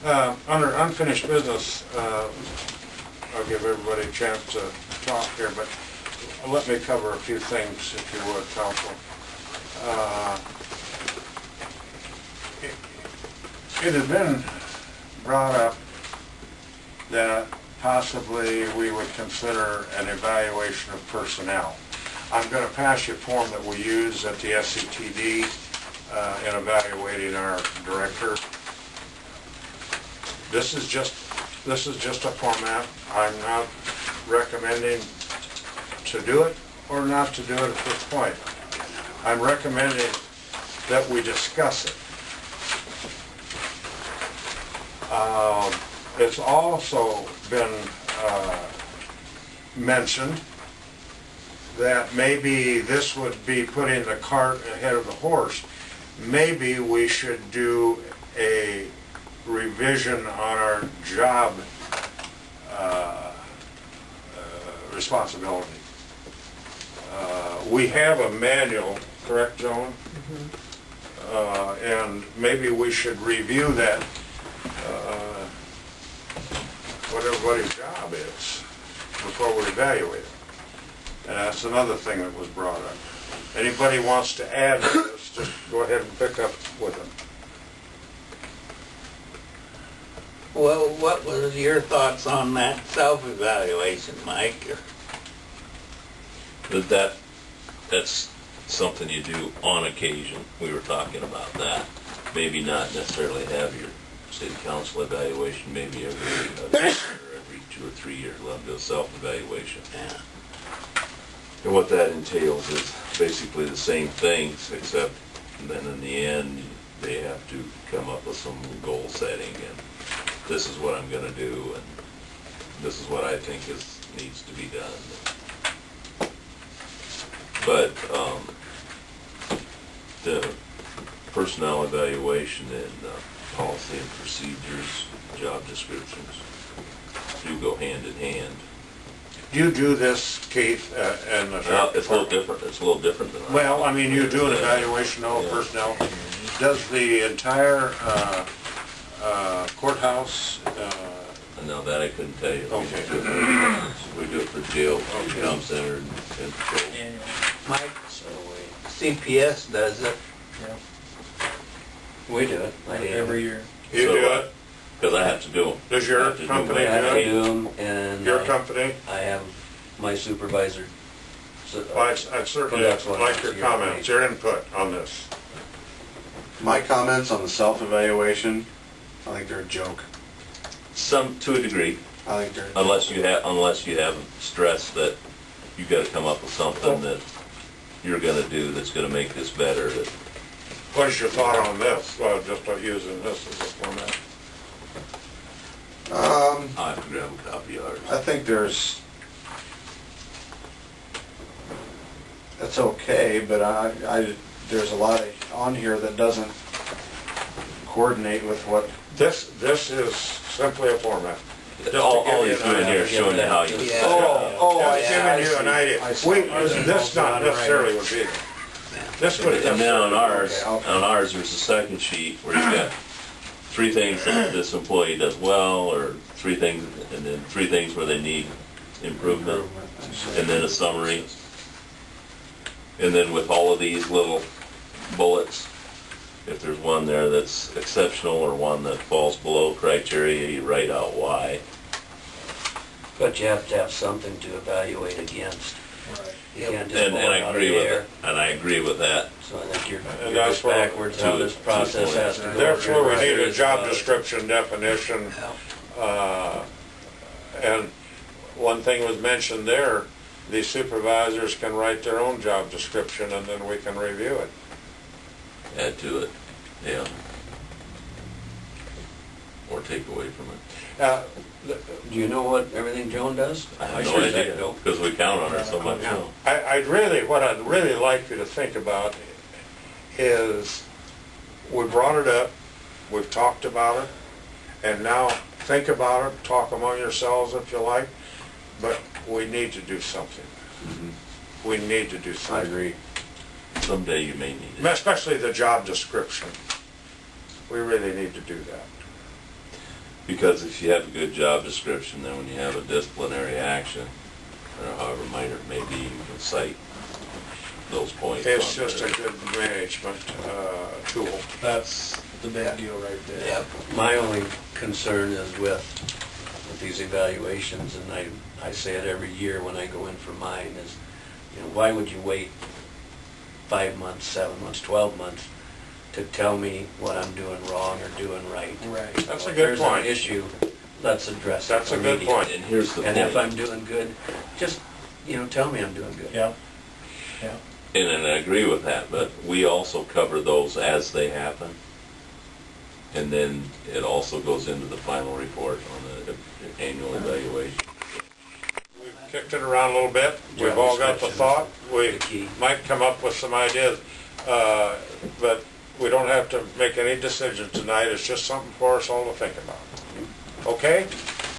Under unfinished business, I'll give everybody a chance to talk here, but let me cover a few things, if you would, Council. It has been brought up that possibly we would consider an evaluation of personnel. I'm going to pass you a form that we use at the SCTD in evaluating our director. This is just a format. I'm not recommending to do it or not to do it at this point. I'm recommending that we discuss it. It's also been mentioned that maybe this would be putting the cart ahead of the horse. Maybe we should do a revision on our job responsibility. We have a manual, correct, Joan? Mm-hmm. And maybe we should review that, what everybody's job is, before we evaluate it. And that's another thing that was brought up. Anybody wants to add to this, just go ahead and pick up with them. Well, what was your thoughts on that self-evaluation, Mike? That's something you do on occasion. We were talking about that. Maybe not necessarily have your city council evaluation, maybe every 2 or 3 years, we'll have to do a self-evaluation. Yeah. And what that entails is basically the same things, except then in the end, they have to come up with some goal setting, and this is what I'm going to do, and this is what I think needs to be done. But the personnel evaluation and policy and procedures, job descriptions do go hand in hand. Do you do this, Keith, and the... It's a little different. It's a little different than... Well, I mean, you do an evaluation of all personnel. Does the entire courthouse... No, that I couldn't tell you. Okay. We do it for jail, town center, and patrol. Mike, CPS does it. Yeah. We do it. Every year. You do it? Because I have to do them. Does your company I have do to it? do them, and Your company? I have my supervisor. So, Well, I'd certainly like your comments, your input on this. My comments on the self-evaluation, I think they're a joke. Some, to a degree, I think they're unless you have stress that you got to come up with something that you're going to do that's going to make this better. What's your thought on this? Well, just by using this as a format. I have to grab a copy of ours. I think there's, that's okay, but there's a lot on here that doesn't coordinate with what. This is simply a format. All he's doing here is showing you how you... Yeah. Just giving you an idea. This not necessarily would be. This would. And then on ours, there's a second sheet where you've got 3 things that this employee does well, or 3 things, and then 3 things where they need improvement, and then a summary. And then with all of these little bullets, if there's one there that's exceptional or one that falls below criteria, you write out why. but you have to have something to evaluate against. Right. You can't just And pull it I out of agree the with air. it. And I agree with that. So I think you're that's what- backwards how this process has to go. Therefore, we need a Right. job description definition. And one thing was mentioned there, the supervisors can write their own job description and then we can review it. Add to it. Yeah. Or take away from it. Do you know what everything Joan does? I have no idea, because we count on her so much. What I'd really like you to think about is, we brought it up, we've talked about it, and now think about it, talk among yourselves if you like, but we need to do something. Mm-hmm. We need to do I something. agree. Someday you may need it. Especially the job description. We really need to do that. Because if you have a good job description, then when you have a disciplinary action, or however minor it may be, you can cite those points. It's on just there. a good management tool. That's the big deal right there. Yep. My only concern is with these evaluations, and I say it every year when I go in for mine, is, why would you wait 5 months, 7 months, 12 months to tell me what I'm doing wrong or doing right? Right. That's a If good point. there's an issue, let's address it. That's a good immediately. point. And here's the And point. if I'm doing good, just, tell me I'm doing good. Yeah. Yeah. And I agree with that, but we also cover those as they happen. And then it also goes into the final report on the annual evaluation. We've kicked it around a little bit. We've Job all got the description thought. We is the key. might come up with some ideas, but we don't have to make any decision tonight. It's just something for us all to think about. Okay?